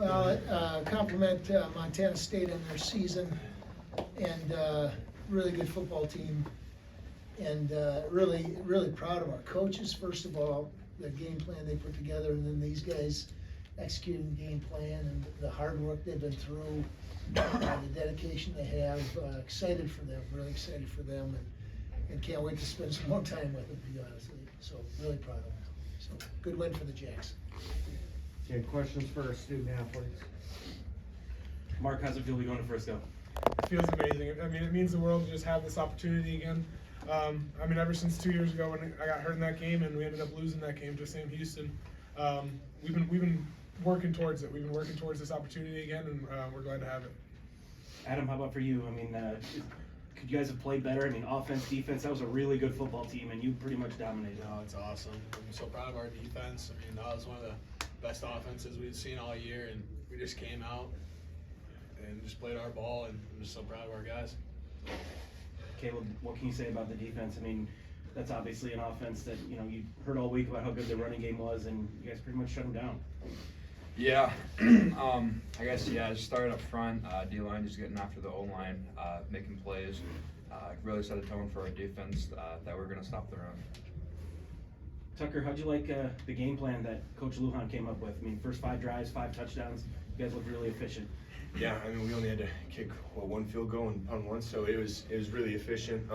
Well, compliment Montana State on their season, and really good football team, and really proud of our coaches, first of all, the game plan they put together, and then these guys executing the game plan and the hard work they've been through, the dedication they have. Excited for them, really excited for them, and can't wait to spend some more time with them, to be honest with you. So really proud of them. So good win for the Jacks. Okay, questions for student athletes? Mark, how's it feel to be going to Frisco? It feels amazing. I mean, it means the world to just have this opportunity again. I mean, ever since 2 years ago when I got hurt in that game and we ended up losing that game to Sam Houston, we've been working towards it. We've been working towards this opportunity again, and we're glad to have it. Adam, how about for you? I mean, could you guys have played better? I mean, offense, defense, that was a really good football team, and you pretty much dominated. No, it's awesome. I'm so proud of our defense. I mean, that was one of the best offenses we've seen all year, and we just came out and just played our ball, and I'm just so proud of our guys. Caleb, what can you say about the defense? I mean, that's obviously an offense that, you know, you heard all week about how good the running game was, and you guys pretty much shut them down. Yeah, I guess, just started up front, D-line just getting after the O-line, making plays, really set a tone for our defense that we're going to stop the run. Tucker, how'd you like the game plan that Coach Lujan came up with? I mean, first 5 drives, 5 touchdowns, you guys looked really efficient. Yeah, I mean, we only had to kick, one field goal and punt once, so it was really efficient.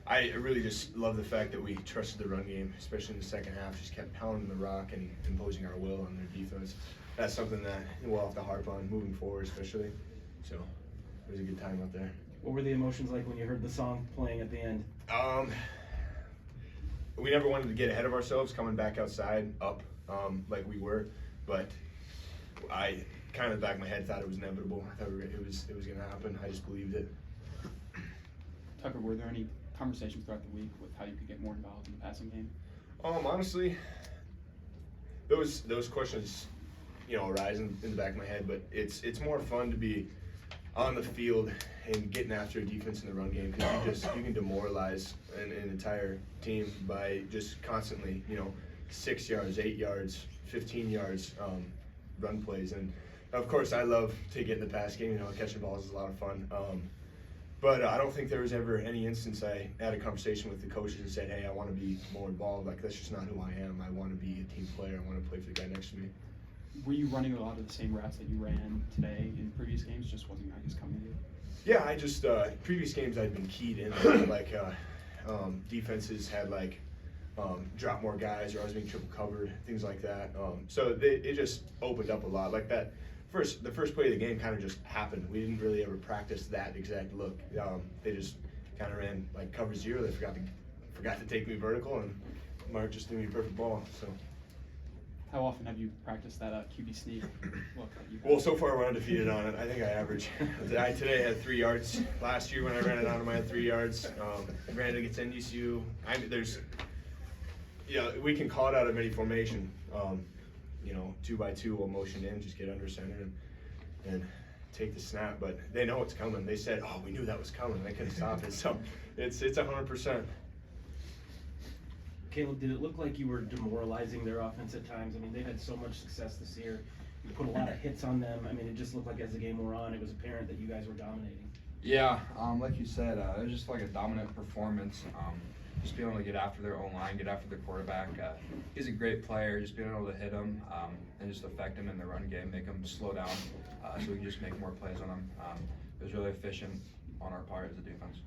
I really just love the fact that we trusted the run game, especially in the second half, just kept pounding the rock and imposing our will on their defense. That's something that we'll have to harp on moving forward, especially. So it was a good time out there. What were the emotions like when you heard the song playing at the end? We never wanted to get ahead of ourselves coming back outside up like we were, but I kind of back of my head thought it was inevitable. I thought it was going to happen. I just believed it. Tucker, were there any conversations throughout the week with how you could get more involved in the passing game? Honestly, those questions, arise in the back of my head, but it's more fun to be on the field and getting after a defense in the run game, because you can demoralize an entire team by just constantly, 6 yards, 8 yards, 15 yards run plays. And of course, I love to get in the pass game. Catching balls is a lot of fun. But I don't think there was ever any instance I had a conversation with the coaches and said, hey, I want to be more involved. Like, that's just not who I am. I want to be a team player. I want to play for the guy next to me. Were you running a lot of the same routes that you ran today in previous games? Just wasn't, I guess, coming to you? Yeah, I just, previous games I'd been keyed in. Like, defenses had, drop more guys, or I was being triple covered, things like that. So it just opened up a lot. Like that. The first play of the game kind of just happened. We didn't really ever practice that exact look. They just kind of ran like cover 0. They forgot to take me vertical, and Mark just threw me a perfect ball. So. How often have you practiced that QB sneak look? Well, so far we're undefeated on it. I think I average. Today I had 3 yards. Last year when I ran it on him, I had 3 yards. Ran it against NDSU. We can call it out of any formation. 2x2 will motion in, just get under center and take the snap. But they know it's coming. They said, "Oh, we knew that was coming." They couldn't stop it. So it's 100%. Caleb, did it look like you were demoralizing their offense at times? I mean, they've had so much success this year. You put a lot of hits on them. I mean, it just looked like as the game wore on, it was apparent that you guys were dominating. Yeah, like you said, it was just like a dominant performance. Just being able to get after their own line, get after their quarterback. He's a great player, just being able to hit him and just affect him in the run game, make him slow down so we can just make more plays on him. It was really efficient on our part as a defense.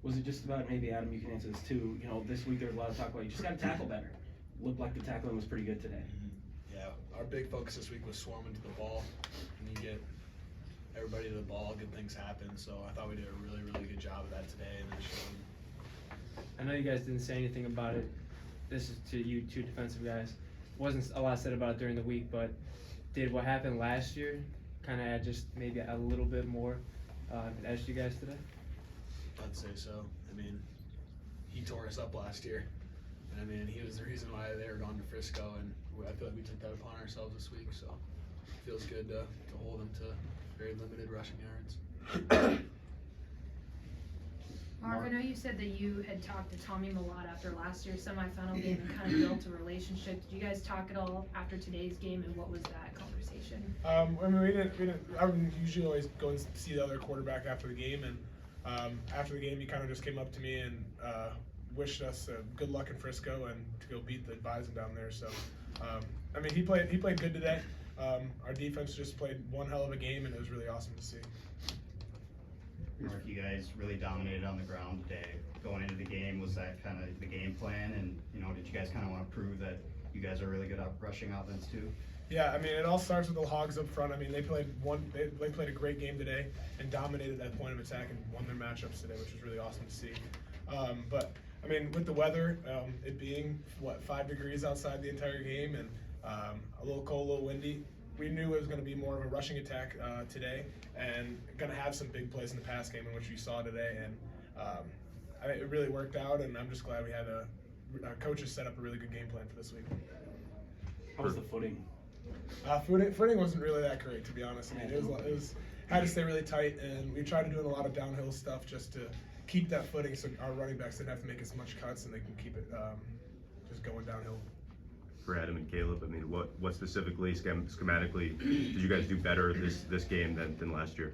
Was it just about, maybe Adam, you can answer this too, this week there was a lot of talk about you just got to tackle better. Looked like the tackling was pretty good today. Yeah, our big focus this week was swarming to the ball, and you get everybody to the ball, good things happen. So I thought we did a really, really good job of that today, and it showed. I know you guys didn't say anything about it. This is to you two defensive guys. Wasn't a lot said about it during the week, but did what happened last year kind of add just maybe a little bit more edge to you guys today? I'd say so. I mean, he tore us up last year. And I mean, he was the reason why they were going to Frisco, and I feel like we took that upon ourselves this week. So it feels good to hold him to very limited rushing yards. Mark, I know you said that you had talked to Tommy Malott after last year's semifinal game and kind of built a relationship. Did you guys talk at all after today's game, and what was that conversation? I mean, we didn't. I would usually always go and see the other quarterback after the game, and after the game, he kind of just came up to me and wished us good luck in Frisco and to go beat the Bison down there. So, I mean, he played good today. Our defense just played one hell of a game, and it was really awesome to see. Mark, you guys really dominated on the ground today. Going into the game, was that kind of the game plan? And, you know, did you guys kind of want to prove that you guys are really good at rushing offense too? Yeah, I mean, it all starts with the Hogs up front. I mean, they played a great game today and dominated that point of attack and won their matchups today, which was really awesome to see. But I mean, with the weather, it being 5 degrees outside the entire game and a little cold, a little windy, we knew it was going to be more of a rushing attack today and going to have some big plays in the pass game, in which we saw today. And it really worked out, and I'm just glad we had our coaches set up a really good game plan for this week. How was the footing? Footing wasn't really that great, to be honest. I mean, it was had to stay really tight, and we tried to do a lot of downhill stuff just to keep that footing, so our running backs didn't have to make as much cuts, and they can keep it just going downhill. For Adam and Caleb, I mean, what specifically, schematically, did you guys do better this game than last year?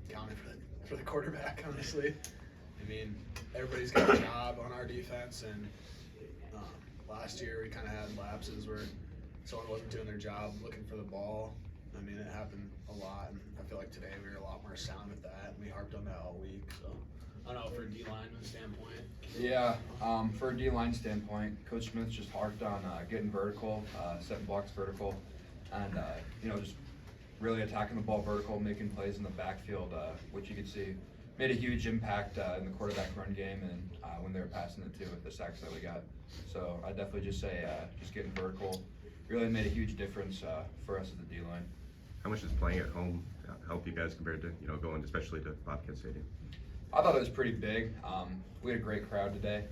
Counting for the quarterback, honestly. I mean, everybody's got a job on our defense, and last year we kind of had lapses where someone wasn't doing their job looking for the ball. I mean, it happened a lot, and I feel like today we were a lot more sound with that, and we harped on that all week. So, I don't know, for a D-lineman standpoint. Yeah, for a D-line standpoint, Coach Smith just harped on getting vertical, setting blocks vertical, and you know, just really attacking the ball vertical, making plays in the backfield, which you could see made a huge impact in the quarterback run game and when they were passing it too with the sacks that we got. So I definitely just say just getting vertical really made a huge difference for us as the D-line. How much does playing at home help you guys compared to, you know, going especially to Bobcat Stadium? I thought it was pretty big. We had a great crowd today.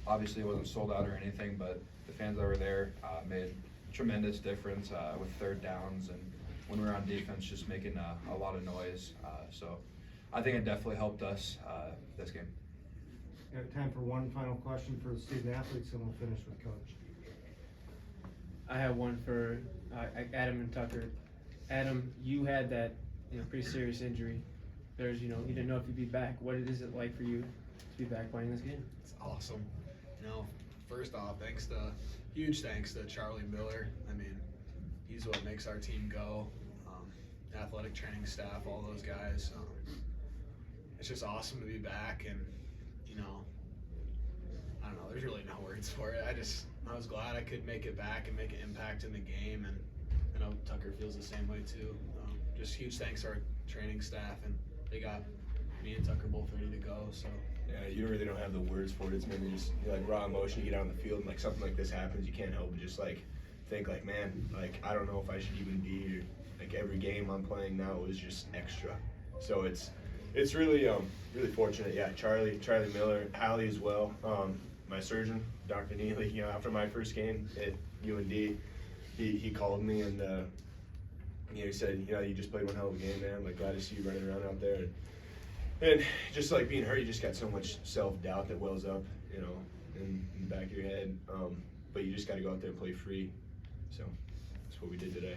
Obviously it wasn't sold out or anything, but the fans that were there made a tremendous difference with third downs and when we were on defense just making a lot of noise. So I think it definitely helped us this game. Got time for one final question for the student athletes, and we'll finish with Coach. I have one for Adam and Tucker. Adam, you had that pretty serious injury. There's you didn't know if you'd be back. What is it like for you to be back playing this game? It's awesome. You know, first off, huge thanks to Charlie Miller. I mean, he's what makes our team go. Athletic training staff, all those guys. It's just awesome to be back, and I don't know. There's really no words for it. I was glad I could make it back and make an impact in the game, and I know Tucker feels the same way too. Just huge thanks to our training staff, and they got me and Tucker both ready to go. So yeah, you really don't have the words for it. It's mainly just like raw emotion. You get out on the field and like something like this happens, you can't help but just like think like, man, like I don't know if I should even be here. Like every game I'm playing now is just extra. So it's really really fortunate. Yeah, Charlie Miller, Hallie as well. My surgeon, Dr. Neely. After my first game at UND, he called me and he said, you just played one hell of a game, man. Like glad to see you running around out there. And just like being hurt, you just got so much self-doubt that wells up, in the back of your head. But you just got to go out there and play free. So that's what we did today.